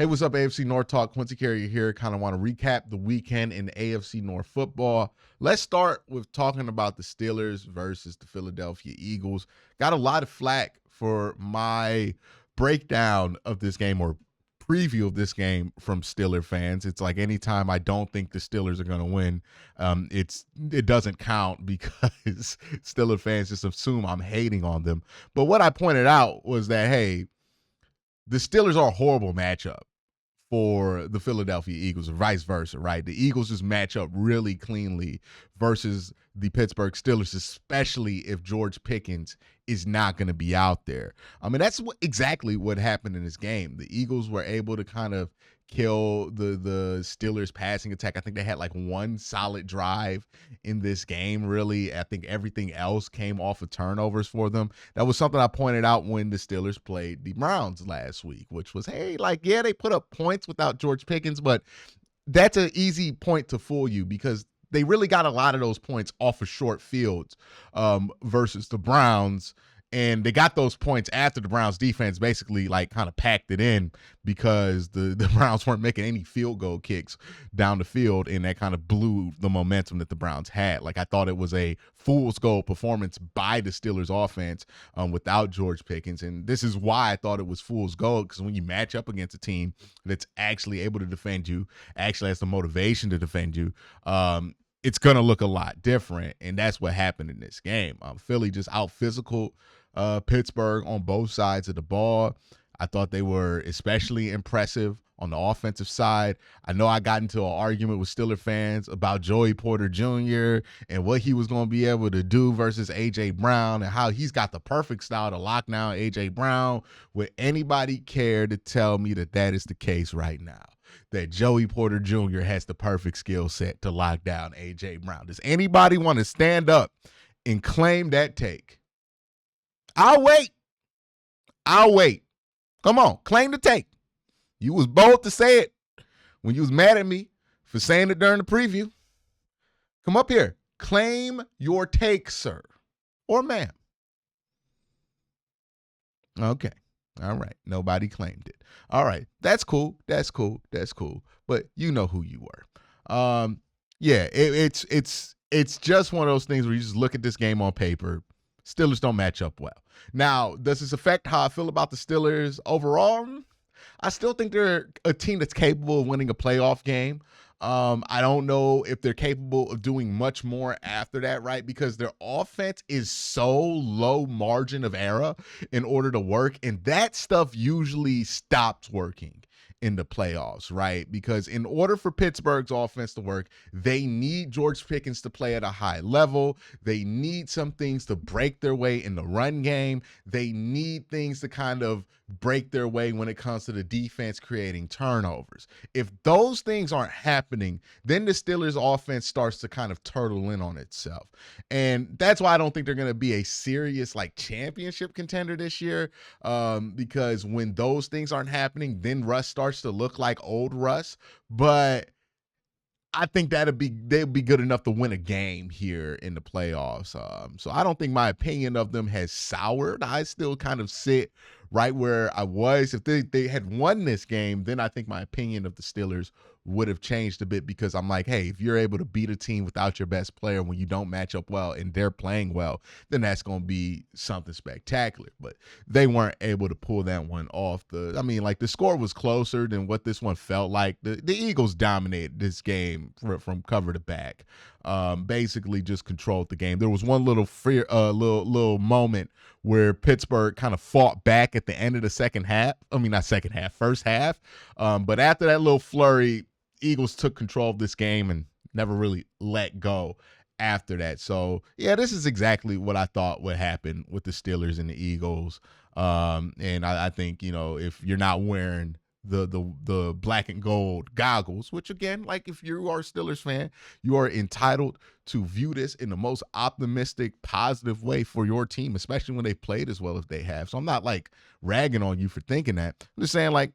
Hey, what's up, AFC North Talk? Quincy Carrier here. Kind of want to recap the weekend in AFC North football. Let's start with talking about the Steelers versus the Philadelphia Eagles. Got a lot of flack for my breakdown of this game or preview of this game from Steeler fans. It's like anytime I don't think the Steelers are going to win, it doesn't count because Steeler fans just assume I'm hating on them. But what I pointed out was that, hey, the Steelers are a horrible matchup for the Philadelphia Eagles, or vice versa, right? The Eagles just match up really cleanly versus the Pittsburgh Steelers, especially if George Pickens is not going to be out there. I mean, that's exactly what happened in this game. The Eagles were able to kind of kill the Steelers passing attack. I think they had like one solid drive in this game, really. I think everything else came off of turnovers for them. That was something I pointed out when the Steelers played the Browns last week, which was, hey, like, yeah, they put up points without George Pickens, but that's an easy point to fool you because they really got a lot of those points off of short fields versus the Browns. And they got those points after the Browns defense basically like kind of packed it in because the Browns weren't making any field goal kicks down the field, and that kind of blew the momentum that the Browns had. Like, I thought it was a fool's goal performance by the Steelers offense without George Pickens. And this is why I thought it was fool's goal, because when you match up against a team that's actually able to defend you, actually has the motivation to defend you, it's going to look a lot different. And that's what happened in this game. Philly just out physical Pittsburgh on both sides of the ball. I thought they were especially impressive on the offensive side. I know I got into an argument with Steeler fans about Joey Porter Jr. and what he was going to be able to do versus A.J. Brown and how he's got the perfect style to lock down A.J. Brown. Would anybody care to tell me that that is the case right now? That Joey Porter Jr. has the perfect skill set to lock down A.J. Brown? Does anybody want to stand up and claim that take? I'll wait. Come on, claim the take. You was bold to say it when you was mad at me for saying it during the preview. Come up here. Claim your take, sir or ma'am. Okay. All right. Nobody claimed it. All right. That's cool. But you know who you were. Yeah, it's just one of those things where you just look at this game on paper. Steelers don't match up well. Now, does this affect how I feel about the Steelers overall? I still think they're a team that's capable of winning a playoff game. I don't know if they're capable of doing much more after that, right? Because their offense is so low margin of error in order to work, and that stuff usually stops working in the playoffs, right? Because in order for Pittsburgh's offense to work, they need George Pickens to play at a high level. They need some things to break their way in the run game. They need things to kind of break their way when it comes to the defense creating turnovers. If those things aren't happening, then the Steelers offense starts to kind of turtle in on itself. And that's why I don't think they're going to be a serious like championship contender this year, because when those things aren't happening, then Russ starts to look like old Russ. But I think they'll be good enough to win a game here in the playoffs. So I don't think my opinion of them has soured. I still kind of sit right where I was. If they had won this game, then I think my opinion of the Steelers would have changed a bit, because I'm like, hey, if you're able to beat a team without your best player when you don't match up well and they're playing well, then that's going to be something spectacular. But they weren't able to pull that one off. The score was closer than what this one felt like. The Eagles dominated this game from cover to back. Basically just controlled the game. There was one little moment where Pittsburgh kind of fought back at the end of the first half. But after that little flurry, Eagles took control of this game and never really let go after that. So, yeah, this is exactly what I thought would happen with the Steelers and the Eagles. And I think, if you're not wearing the black and gold goggles, which again, like if you are a Steelers fan, you are entitled to view this in the most optimistic, positive way for your team, especially when they played as well as they have. So I'm not like ragging on you for thinking that. I'm just saying, like,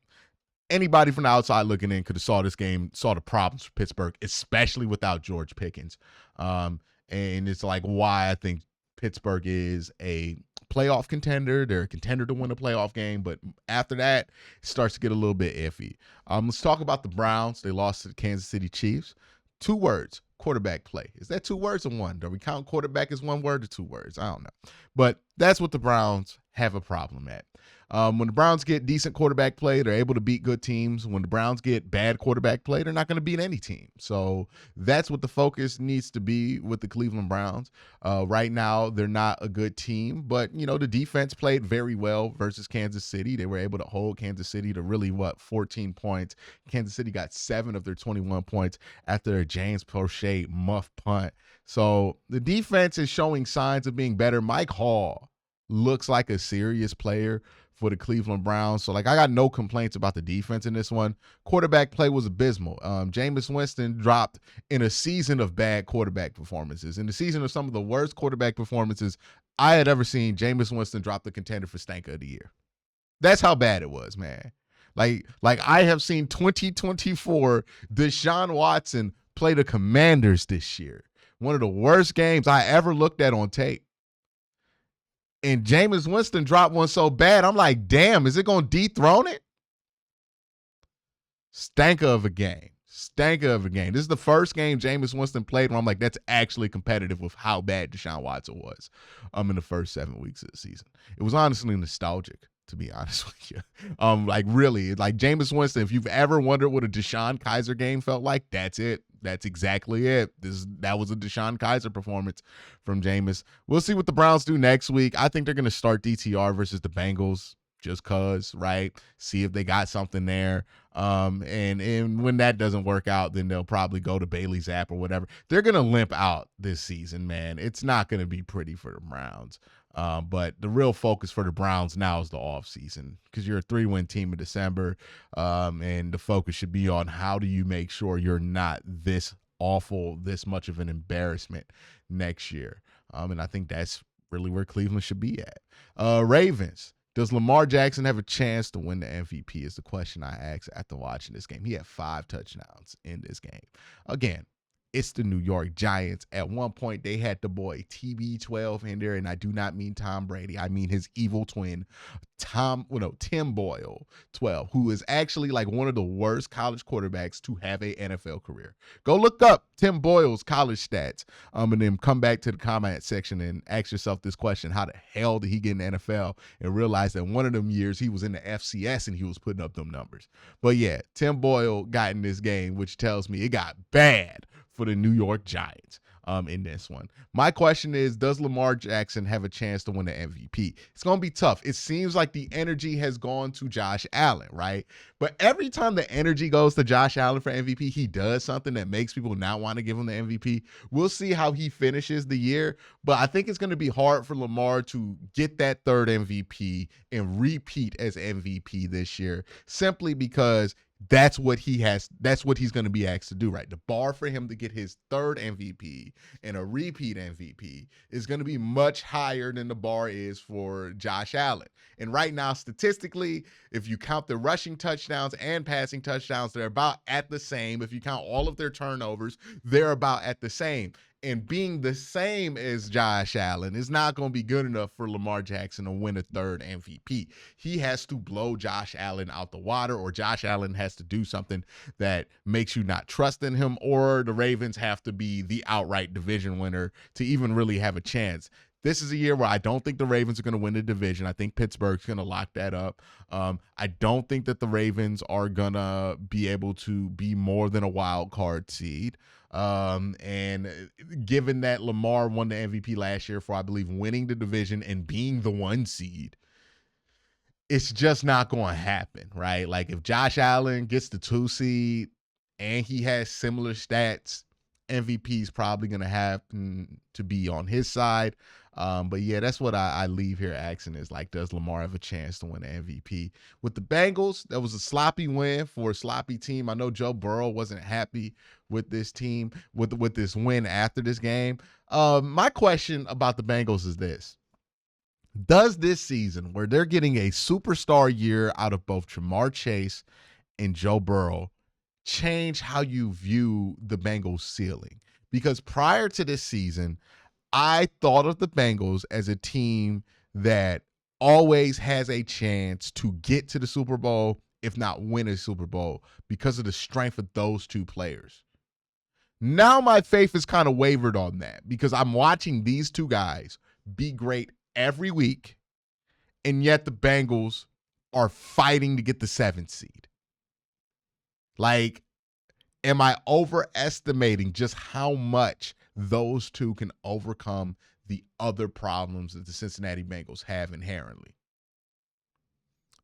anybody from the outside looking in could have saw this game, saw the problems for Pittsburgh, especially without George Pickens. And it's like why I think Pittsburgh is a playoff contender. They're a contender to win a playoff game. But after that, it starts to get a little bit iffy. Let's talk about the Browns. They lost to the Kansas City Chiefs. 2 words, quarterback play. Is that 2 words or 1? Do we count quarterback as 1 word or 2 words? I don't know. But that's what the Browns have a problem at. When the Browns get decent quarterback play, they're able to beat good teams. When the Browns get bad quarterback play, they're not going to beat any team. So that's what the focus needs to be with the Cleveland Browns. Right now, they're not a good team, but, the defense played very well versus Kansas City. They were able to hold Kansas City to really, 14 points. Kansas City got 7 of their 21 points after a James Prochet muff punt. So the defense is showing signs of being better. Mike Hall looks like a serious player for the Cleveland Browns. So, I got no complaints about the defense in this one. Quarterback play was abysmal. Jameis Winston dropped in a season of bad quarterback performances. In the season of some of the worst quarterback performances I had ever seen, Jameis Winston dropped the contender for Stanker of the Year. That's how bad it was, man. Like I have seen 2024 Deshaun Watson play the Commanders this year. One of the worst games I ever looked at on tape. And Jameis Winston dropped one so bad, I'm like, damn, is it going to dethrone it? Stanker of a game. This is the first game Jameis Winston played where I'm like, that's actually competitive with how bad Deshaun Watson was in the first 7 weeks of the season. It was honestly nostalgic, to be honest with you. Really, Jameis Winston, if you've ever wondered what a Deshaun Kaiser game felt like, that's it. That's exactly it. That was a Deshaun Kaiser performance from Jameis. We'll see what the Browns do next week. I think they're going to start DTR versus the Bengals just cause, right? See if they got something there. And when that doesn't work out, then they'll probably go to Bailey Zapp or whatever. They're going to limp out this season, man. It's not going to be pretty for the Browns. But the real focus for the Browns now is the offseason because you're a 3-win team in December, and the focus should be on how do you make sure you're not this awful, this much of an embarrassment next year. And I think that's really where Cleveland should be at. Ravens. Does Lamar Jackson have a chance to win the MVP is the question I asked after watching this game. He had 5 touchdowns in this game. Again, it's the New York Giants. At one point, they had the boy TB12 in there, and I do not mean Tom Brady. I mean his evil twin, Tim Boyle 12, who is actually one of the worst college quarterbacks to have a NFL career. Go look up Tim Boyle's college stats, and then come back to the comment section and ask yourself this question: how the hell did he get in the NFL? And realize that one of them years he was in the FCS and he was putting up them numbers. But yeah, Tim Boyle got in this game, which tells me it got bad for the New York Giants in this one. My question is, does Lamar Jackson have a chance to win the MVP? It's going to be tough. It seems like the energy has gone to Josh Allen, right? But every time the energy goes to Josh Allen for MVP, he does something that makes people not want to give him the MVP. We'll see how he finishes the year, but I think it's going to be hard for Lamar to get that 3rd MVP and repeat as MVP this year, simply because that's what he has. That's what he's going to be asked to do, right? The bar for him to get his 3rd MVP and a repeat MVP is going to be much higher than the bar is for Josh Allen. And right now, statistically, if you count the rushing touchdowns and passing touchdowns, they're about at the same. If you count all of their turnovers, they're about at the same. And being the same as Josh Allen is not going to be good enough for Lamar Jackson to win a 3rd MVP. He has to blow Josh Allen out the water, or Josh Allen has to do something that makes you not trust in him, or the Ravens have to be the outright division winner to even really have a chance. This is a year where I don't think the Ravens are going to win the division. I think Pittsburgh's going to lock that up. I don't think that the Ravens are going to be able to be more than a wild card seed. And given that Lamar won the MVP last year for, I believe, winning the division and being the 1 seed, it's just not going to happen, right? If Josh Allen gets the 2 seed and he has similar stats, MVP is probably going to have to be on his side. But yeah, that's what I leave here asking is, does Lamar have a chance to win the MVP? With the Bengals, that was a sloppy win for a sloppy team. I know Joe Burrow wasn't happy with this team, with this win after this game. My question about the Bengals is this. Does this season, where they're getting a superstar year out of both Jamar Chase and Joe Burrow, change how you view the Bengals ceiling? Because prior to this season, I thought of the Bengals as a team that always has a chance to get to the Super Bowl, if not win a Super Bowl, because of the strength of those two players. Now my faith is kind of wavered on that because I'm watching these two guys be great every week, and yet the Bengals are fighting to get the 7th seed. Like, am I overestimating just how much those two can overcome the other problems that the Cincinnati Bengals have inherently?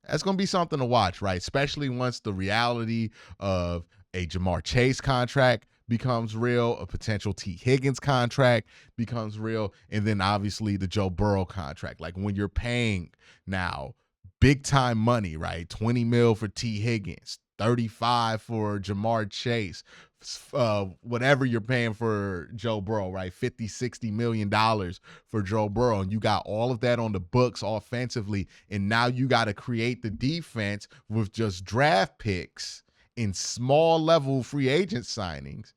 That's going to be something to watch, right? Especially once the reality of a Jamar Chase contract becomes real, a potential T. Higgins contract becomes real, and then obviously the Joe Burrow contract. Like when you're paying now big time money, right? 20 mil for T. Higgins, 35 for Jamar Chase, whatever you're paying for Joe Burrow, right? 50, $60 million for Joe Burrow. And you got all of that on the books offensively. And now you got to create the defense with just draft picks in small level free agent signings.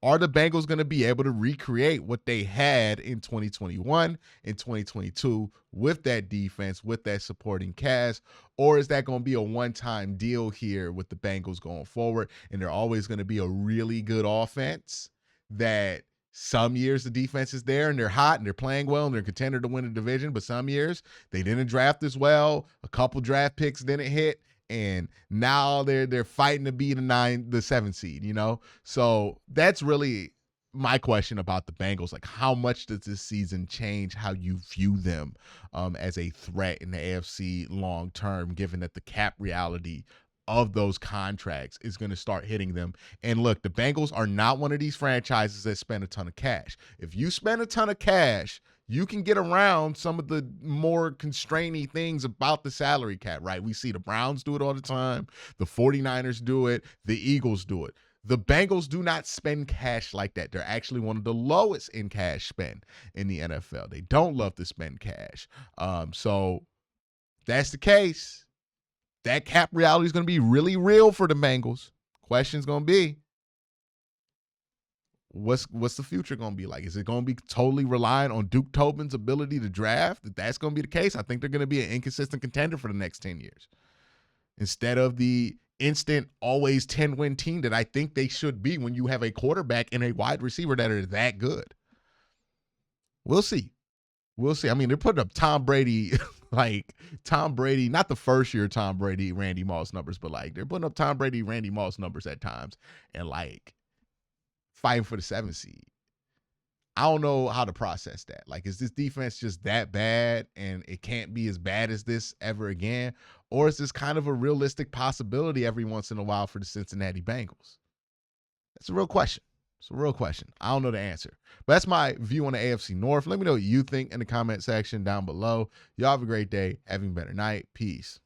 Are the Bengals going to be able to recreate what they had in 2021 and 2022 with that defense, with that supporting cast? Or is that going to be a one-time deal here with the Bengals going forward? And they're always going to be a really good offense that some years the defense is there and they're hot and they're playing well and they're a contender to win a division, but some years they didn't draft as well. A couple draft picks didn't hit. And now they're fighting to be the 7th seed, you know? So that's really my question about the Bengals. Like, how much does this season change how you view them as a threat in the AFC long term, given that the cap reality of those contracts is going to start hitting them? And look, the Bengals are not one of these franchises that spend a ton of cash. If you spend a ton of cash, you can get around some of the more constraining things about the salary cap, right? We see the Browns do it all the time. The 49ers do it. The Eagles do it. The Bengals do not spend cash like that. They're actually one of the lowest in cash spend in the NFL. They don't love to spend cash. So that's the case. That cap reality is going to be really real for the Bengals. Question's going to be, what's the future going to be like? Is it going to be totally reliant on Duke Tobin's ability to draft? If that's going to be the case, I think they're going to be an inconsistent contender for the next 10 years. Instead of the instant, always 10-win team that I think they should be when you have a quarterback and a wide receiver that are that good. We'll see. We'll see. I mean, they're putting up Tom Brady, like Tom Brady, not the first year Tom Brady, Randy Moss numbers, but like they're putting up Tom Brady, Randy Moss numbers at times and like fighting for the 7th seed. I don't know how to process that. Like, is this defense just that bad and it can't be as bad as this ever again? Or is this kind of a realistic possibility every once in a while for the Cincinnati Bengals? That's a real question. It's a real question. I don't know the answer. But that's my view on the AFC North. Let me know what you think in the comment section down below. Y'all have a great day. Having a better night. Peace.